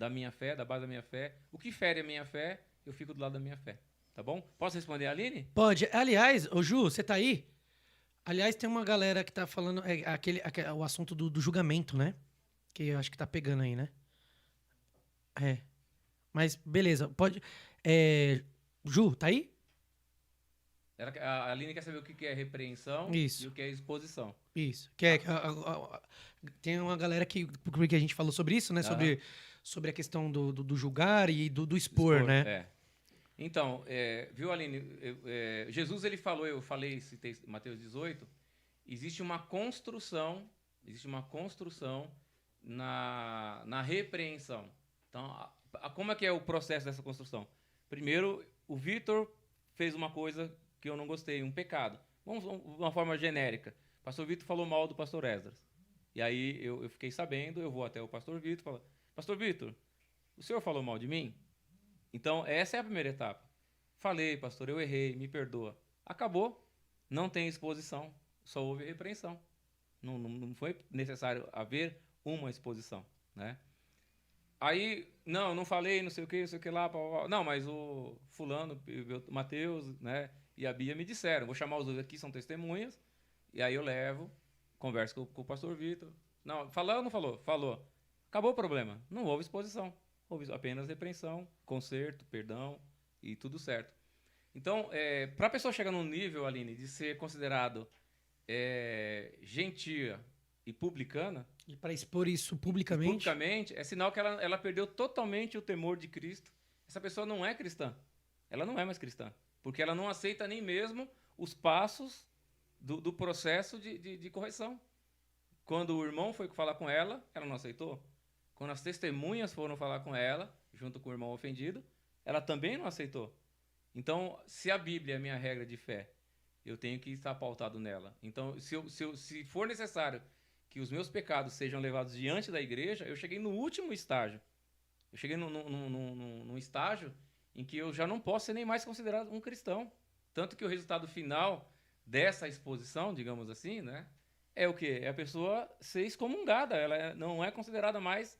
da minha fé, da base da minha fé. O que fere a minha fé, eu fico do lado da minha fé. Tá bom? Posso responder, Aline? Pode. Aliás, ô Ju, você tá aí? Aliás, tem uma galera que tá falando o assunto do julgamento, né? Que eu acho que tá pegando aí, né? É. Mas beleza, pode. É, Ju, tá aí? A Aline quer saber o que é repreensão e Isso, o que é exposição. isso. Tá. Tem uma galera que a gente falou sobre isso, né? Aham. Sobre a questão do julgar e do expor, Expor, né? é. Então, viu, Aline? Jesus, ele falou, eu falei, citei Mateus 18, existe uma construção na repreensão. Então, como é que é o processo dessa construção? Primeiro, o Vitor fez uma coisa que eu não gostei, um pecado. Vamos de uma forma genérica. O pastor Vitor falou mal do pastor Esdras. E aí eu fiquei sabendo, eu vou até o pastor Vitor e falo, pastor Vitor, o senhor falou mal de mim? Então, essa é a primeira etapa. Falei, pastor, eu errei, me perdoa. Acabou. Não tem exposição, só houve repreensão. Não foi necessário haver uma exposição, né? Aí, não falei, não sei o que lá. Não, mas o fulano, o Mateus, né, e a Bia me disseram. Vou chamar os dois aqui, são testemunhas. E aí eu levo, converso com o pastor Vitor. Não, falou ou não falou? Falou. Acabou o problema. Não houve exposição. Houve apenas repreensão, conserto, perdão e tudo certo. Então, para a pessoa chegar num nível, Aline, de ser considerado gentia e publicana, E para expor isso e publicamente. publicamente, é sinal que ela perdeu totalmente o temor de Cristo. Essa pessoa não é cristã. Ela não é mais cristã. Porque ela não aceita nem mesmo os passos do processo de correção. Quando o irmão foi falar com ela não aceitou. Quando as testemunhas foram falar com ela, junto com o irmão ofendido, ela também não aceitou. Então, se a Bíblia é a minha regra de fé, eu tenho que estar pautado nela. Então, se for necessário que os meus pecados sejam levados diante da igreja, eu cheguei no último estágio. Eu cheguei num estágio em que eu já não posso ser nem mais considerado um cristão. Tanto que o resultado final dessa exposição, digamos assim, né, é o quê? É a pessoa ser excomungada. Ela não é considerada mais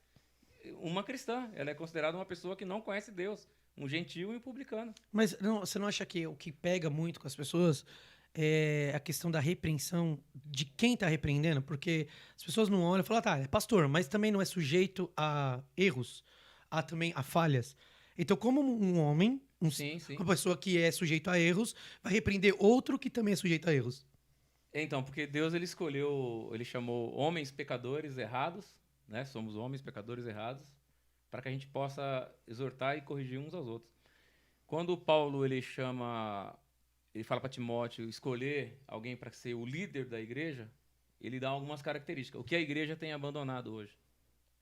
uma cristã. Ela é considerada uma pessoa que não conhece Deus. Um gentil e um publicano. Mas você não acha que o que pega muito com as pessoas é a questão da repreensão de quem tá repreendendo? Porque as pessoas não olham e falam, tá, é pastor, mas também não é sujeito a erros, também a falhas. Então, como um homem, Sim, uma sim. pessoa que é sujeito a erros, vai repreender outro que também é sujeito a erros? Então, porque Deus ele escolheu, ele chamou homens pecadores errados, né? Somos homens pecadores errados, para que a gente possa exortar e corrigir uns aos outros. Quando Paulo ele fala para Timóteo escolher alguém para ser o líder da igreja, ele dá algumas características. O que a igreja tem abandonado hoje?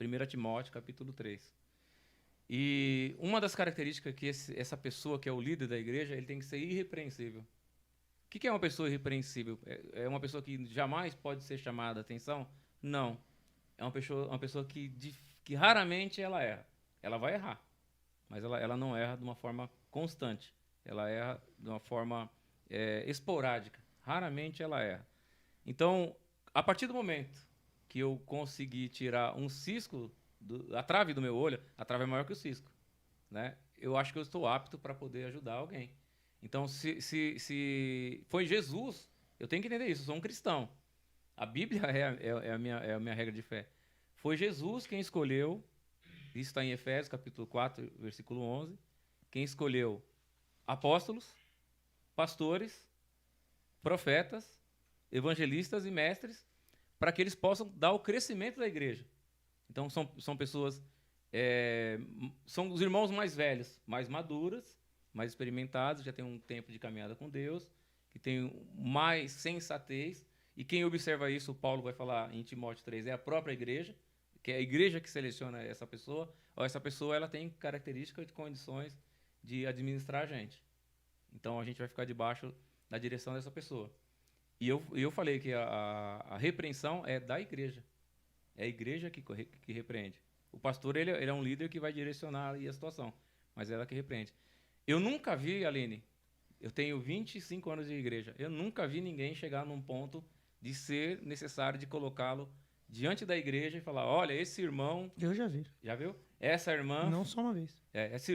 1 Timóteo, capítulo 3. E uma das características que essa pessoa que é o líder da igreja, ele tem que ser irrepreensível. O que é uma pessoa irrepreensível? É uma pessoa que jamais pode ser chamada a atenção? Não. É uma pessoa que raramente ela erra. Ela vai errar, mas ela não erra de uma forma constante. Ela erra de uma forma esporádica. Raramente ela erra. Então, a partir do momento que eu conseguir tirar um cisco, a trave do meu olho, a trave é maior que o cisco, né? Eu acho que eu estou apto para poder ajudar alguém. Então, se foi Jesus, eu tenho que entender isso. Eu sou um cristão. A Bíblia é a minha regra de fé. Foi Jesus quem escolheu, isso está em Efésios, capítulo 4, versículo 11, quem escolheu apóstolos, pastores, profetas, evangelistas e mestres, para que eles possam dar o crescimento da igreja. Então, são pessoas, são os irmãos mais velhos, mais maduras, mais experimentados, já tem um tempo de caminhada com Deus, que tem mais sensatez. E quem observa isso, o Paulo vai falar em Timóteo 3, é a própria igreja, que é a igreja que seleciona essa pessoa. Ou essa pessoa ela tem características e condições de administrar a gente. Então a gente vai ficar debaixo da direção dessa pessoa. E eu falei que a repreensão é da igreja. É a igreja que repreende. O pastor ele é um líder que vai direcionar aí a situação, mas é ela que repreende. Eu nunca vi, Aline, eu tenho 25 anos de igreja, eu nunca vi ninguém chegar num ponto de ser necessário de colocá-lo diante da igreja e falar, olha, esse irmão... Eu já vi. Já viu? essa irmã, Não só uma vez. essa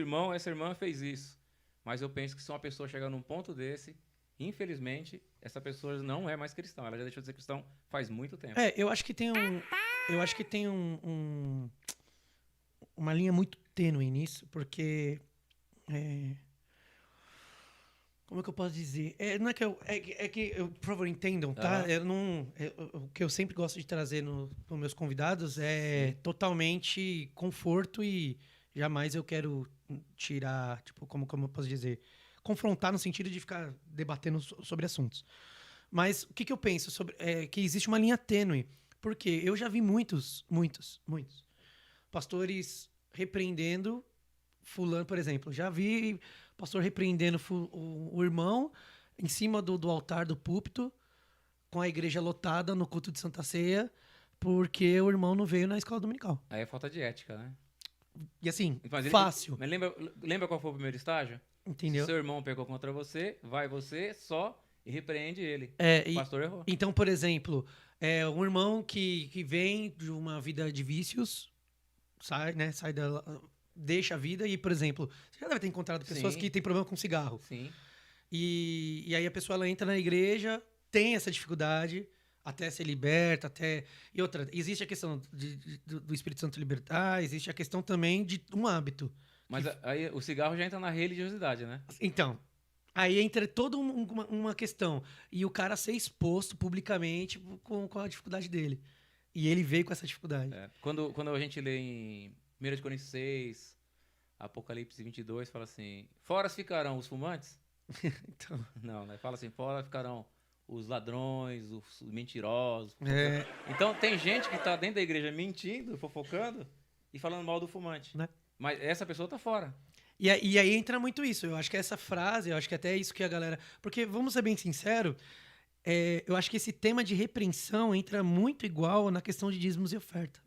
irmã fez isso. Mas eu penso que se uma pessoa chegar num ponto desse, infelizmente, essa pessoa não é mais cristã. Ela já deixou de ser cristã faz muito tempo. Eu acho que tem uma linha muito tênue nisso, porque como é que eu posso dizer? Não é que por favor, entendam, tá? Aham. Eu não, o que eu sempre gosto de trazer para os meus convidados é Sim. totalmente conforto e jamais eu quero tirar, tipo, como eu posso dizer? Confrontar no sentido de ficar debatendo sobre assuntos. Mas o que eu penso sobre é que existe uma linha tênue, porque eu já vi muitos pastores repreendendo fulano, por exemplo. Já vi pastor repreendendo o irmão em cima do altar do púlpito, com a igreja lotada no culto de Santa Ceia, porque o irmão não veio na escola dominical. Aí é falta de ética, né? E assim, Mas fácil, mas lembra qual foi o primeiro estágio? Se entendeu? seu irmão pecou contra você, vai você só e repreende ele. O E, pastor errou. então, por exemplo, um irmão que vem de uma vida de vícios, sai deixa a vida e, por exemplo, você já deve ter encontrado pessoas Sim, que têm problema com cigarro. sim, E aí a pessoa ela entra na igreja, tem essa dificuldade, até ser liberta, até. E outra, existe a questão do Espírito Santo libertar, existe a questão também de um hábito. mas aí o cigarro já entra na religiosidade, né? Então, aí entra toda uma questão. E o cara ser exposto publicamente com a dificuldade dele. E ele veio com essa dificuldade. Quando a gente lê em 1 Coríntios 6, Apocalipse 22, fala assim: fora ficarão os fumantes? Então, Não, né? Fala assim: fora ficarão os ladrões, os mentirosos. é, Então tem gente que tá dentro da igreja mentindo, fofocando e falando mal do fumante. né? Mas essa pessoa tá fora. E aí entra muito isso. Eu acho que essa frase, eu acho que até é isso que a galera. Porque, vamos ser bem sinceros, eu acho que esse tema de repreensão entra muito igual na questão de dízimos e oferta.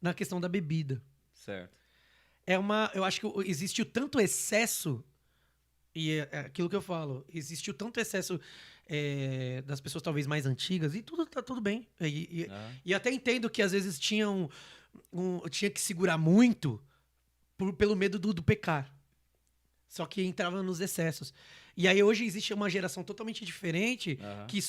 Na questão da bebida. Certo. Eu acho que existe o tanto excesso, e é aquilo que eu falo, existe o tanto excesso das pessoas talvez mais antigas, e tudo tá tudo bem. Aham. E até entendo que às vezes tinha que segurar muito pelo medo do pecar. Só que entrava nos excessos. E aí hoje existe uma geração totalmente diferente Aham. que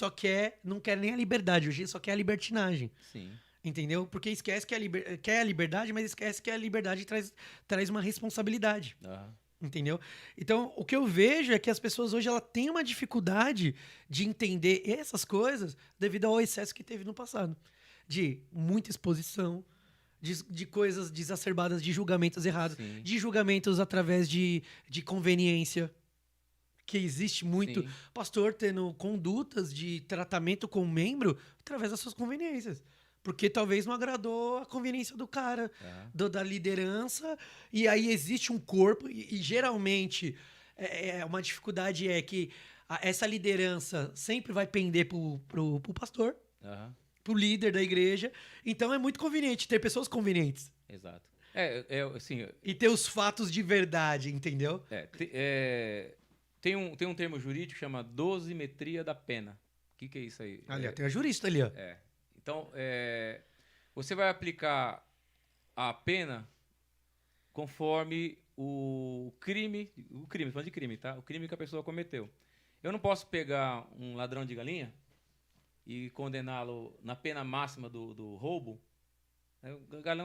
não quer nem a liberdade, hoje só quer a libertinagem. Sim. Entendeu? Porque esquece que quer a liberdade, mas esquece que a liberdade traz uma responsabilidade. Aham. Entendeu? Então, o que eu vejo é que as pessoas hoje ela têm uma dificuldade de entender essas coisas devido ao excesso que teve no passado. De muita exposição, de coisas exacerbadas, de julgamentos errados, Sim. de julgamentos através de conveniência. Que existe muito Sim. pastor tendo condutas de tratamento com o membro através das suas conveniências. Porque talvez não agradou a conveniência do cara, Aham. da liderança, e aí existe um corpo, e geralmente uma dificuldade é que essa liderança sempre vai pender pro pastor, Aham. pro líder da igreja, então é muito conveniente ter pessoas convenientes Exato. Assim, e ter os fatos de verdade, entendeu? tem um termo jurídico que chama dosimetria da pena. O que é isso aí? Ali, ó, tem a jurista ali, ó. Então, você vai aplicar a pena conforme o crime, falando de crime, tá? O crime que a pessoa cometeu. Eu não posso pegar um ladrão de galinha e condená-lo na pena máxima do roubo.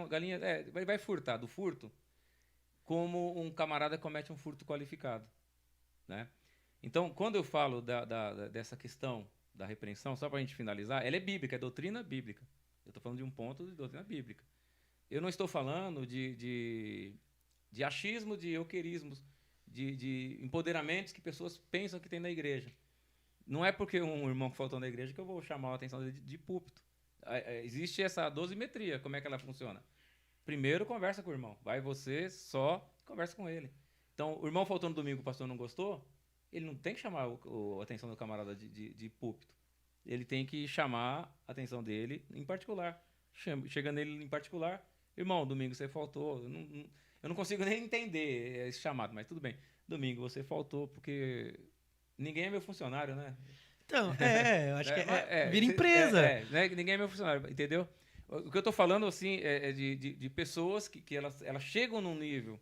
Galinha vai furtar, do furto, como um camarada comete um furto qualificado, né? Então, quando eu falo dessa questão da repreensão, só para a gente finalizar, ela é bíblica, é doutrina bíblica. Eu estou falando de um ponto de doutrina bíblica. Eu não estou falando de achismo, de euquerismos, de empoderamentos que pessoas pensam que tem na igreja. Não é porque um irmão que faltou na igreja que eu vou chamar a atenção dele de púlpito. Existe essa dosimetria. Como é que ela funciona? Primeiro, conversa com o irmão. Vai você só, conversa com ele. Então, o irmão faltou no domingo, o pastor não gostou, ele não tem que chamar a atenção do camarada de púlpito. Ele tem que chamar a atenção dele em particular. Chega nele em particular, irmão, domingo você faltou. Eu não consigo nem entender esse chamado, mas tudo bem. Domingo você faltou porque ninguém é meu funcionário, né? Então, eu acho que vira Cê- empresa. né? Ninguém é meu funcionário, entendeu? O que eu estou falando, assim, é de pessoas que elas chegam num nível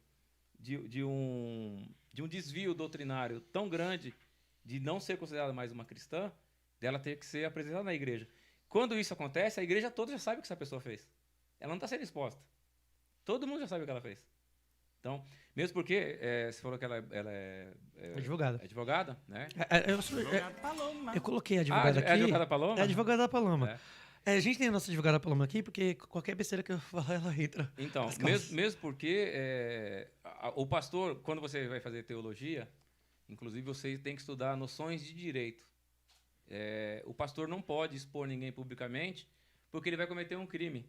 de um desvio doutrinário tão grande de não ser considerada mais uma cristã, dela ter que ser apresentada na igreja. Quando isso acontece, a igreja toda já sabe o que essa pessoa fez. Ela não está sendo exposta. Todo mundo já sabe o que ela fez. Então, mesmo porque você falou que ela Advogada. advogada, né? Eu coloquei a advogada aqui. É advogada Paloma? É a advogada Paloma. É. A gente tem a nossa advogada Paloma aqui, porque qualquer besteira que eu falar, ela entra. Então, mesmo porque o pastor, quando você vai fazer teologia, inclusive você tem que estudar noções de direito. O pastor não pode expor ninguém publicamente, porque ele vai cometer um crime.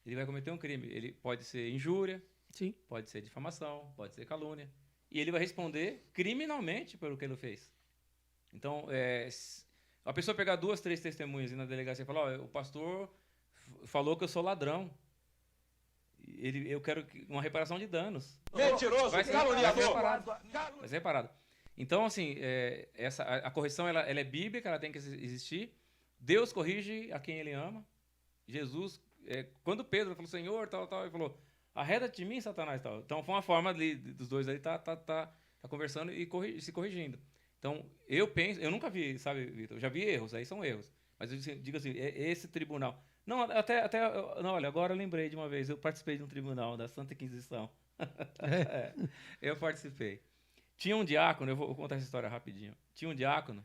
Ele vai cometer um crime. Ele pode ser injúria, Sim. pode ser difamação, pode ser calúnia. E ele vai responder criminalmente pelo que ele fez. Então, a pessoa pegar 2, 3 testemunhas e na delegacia falar, o pastor falou que eu sou ladrão. Eu quero uma reparação de danos. Mentiroso, caluniador. Vai ser reparado. Então, assim, a correção ela é bíblica, ela tem que existir. Deus corrige a quem ele ama. Jesus, quando Pedro falou, Senhor, tal, ele falou, arreda-te de mim, Satanás, tal. Então, foi uma forma dos dois aí tá conversando e se corrigindo. Então, eu nunca vi, sabe, Vitor? Eu já vi erros, aí são erros. Mas eu digo assim, esse tribunal. Não, não, olha, agora eu lembrei de uma vez, eu participei de um tribunal da Santa Inquisição. Eu participei. Tinha um diácono, eu vou contar essa história rapidinho. Tinha um diácono,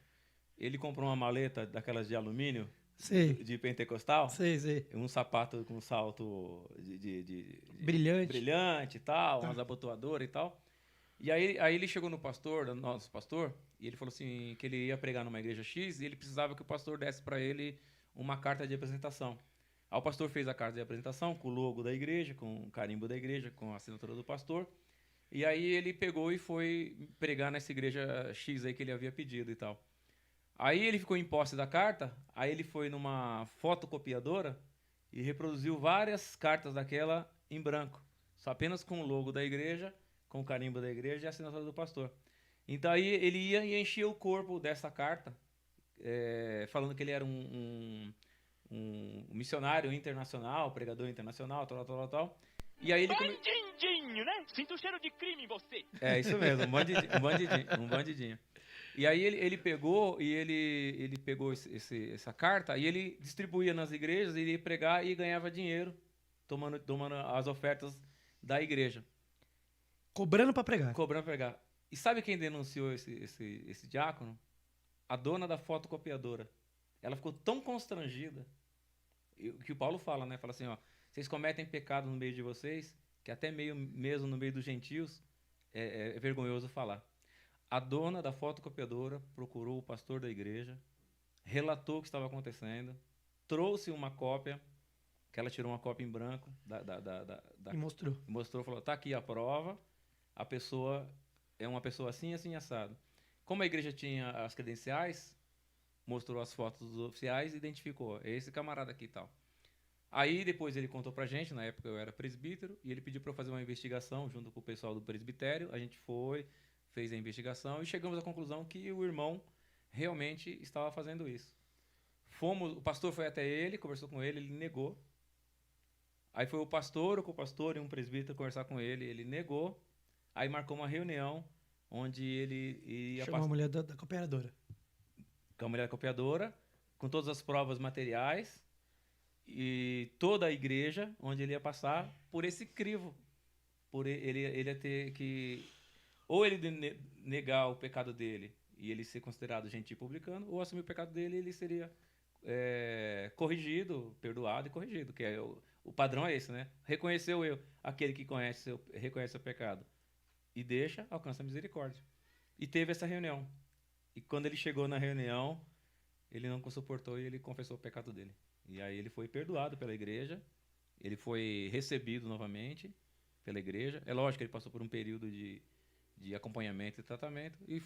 ele comprou uma maleta daquelas de alumínio, de pentecostal. Sei. Um sapato com salto de brilhante e tal, umas abotoadoras e tal. E aí ele chegou no pastor, nosso pastor, e ele falou assim, que ele ia pregar numa igreja X e ele precisava que o pastor desse para ele uma carta de apresentação. Aí o pastor fez a carta de apresentação com o logo da igreja, com o carimbo da igreja, com a assinatura do pastor. E aí ele pegou e foi pregar nessa igreja X aí que ele havia pedido e tal. Aí ele ficou em posse da carta, aí ele foi numa fotocopiadora e reproduziu várias cartas daquela em branco, só apenas com o logo da igreja, com o carimbo da igreja e a assinatura do pastor. Então aí ele ia e enchia o corpo dessa carta, falando que ele era um missionário internacional, pregador internacional, tal. E aí ele Bandidinho, né? Sinto o cheiro de crime em você. É, isso mesmo, um bandidinho. E aí ele pegou e ele pegou essa carta e ele distribuía nas igrejas, ele ia pregar e ganhava dinheiro tomando as ofertas da igreja. Cobrando para pregar. Cobrando para pregar. E sabe quem denunciou esse diácono? A dona da fotocopiadora. Ela ficou tão constrangida, que o Paulo fala, né? Fala assim, ó, vocês cometem pecado no meio de vocês, que até mesmo no meio dos gentios é vergonhoso falar. A dona da fotocopiadora procurou o pastor da igreja, relatou o que estava acontecendo, trouxe uma cópia, que ela tirou uma cópia em branco E mostrou. Mostrou, falou, tá aqui a prova, a pessoa é uma pessoa assim, assim, assado. Como a igreja tinha as credenciais, mostrou as fotos dos oficiais e identificou, é esse camarada aqui e tal. Aí depois ele contou pra gente, na época eu era presbítero, e ele pediu para eu fazer uma investigação junto com o pessoal do presbitério, a gente fez a investigação e chegamos à conclusão que o irmão realmente estava fazendo isso. O pastor foi até ele, conversou com ele negou. Aí foi o pastor, com o pastor e um presbítero conversar com ele negou. Aí marcou uma reunião onde ele ia chamou a mulher da cooperadora. Com a mulher da cooperadora, com todas as provas materiais e toda a igreja, onde ele ia passar por esse crivo. Ele ia ter que ou ele negar o pecado dele e ele ser considerado gentil publicano, ou assumir o pecado dele e ele seria corrigido, perdoado e corrigido, que o padrão é esse, né? Reconhecer o erro. Aquele que reconhece o pecado e deixa, alcança a misericórdia. E teve essa reunião. E quando ele chegou na reunião, ele não suportou e ele confessou o pecado dele. E aí ele foi perdoado pela igreja, ele foi recebido novamente pela igreja. É lógico que ele passou por um período de acompanhamento e tratamento, e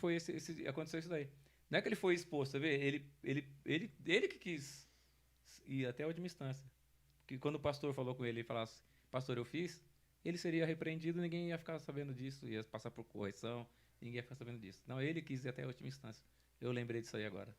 aconteceu isso daí. Não é que ele foi exposto, você vê? Ele que quis ir até a última instância. Porque quando o pastor falou com ele e falasse, pastor, eu fiz, ele seria repreendido, ninguém ia ficar sabendo disso, ia passar por correção, ninguém ia ficar sabendo disso. Não, ele quis ir até a última instância. Eu lembrei disso aí agora.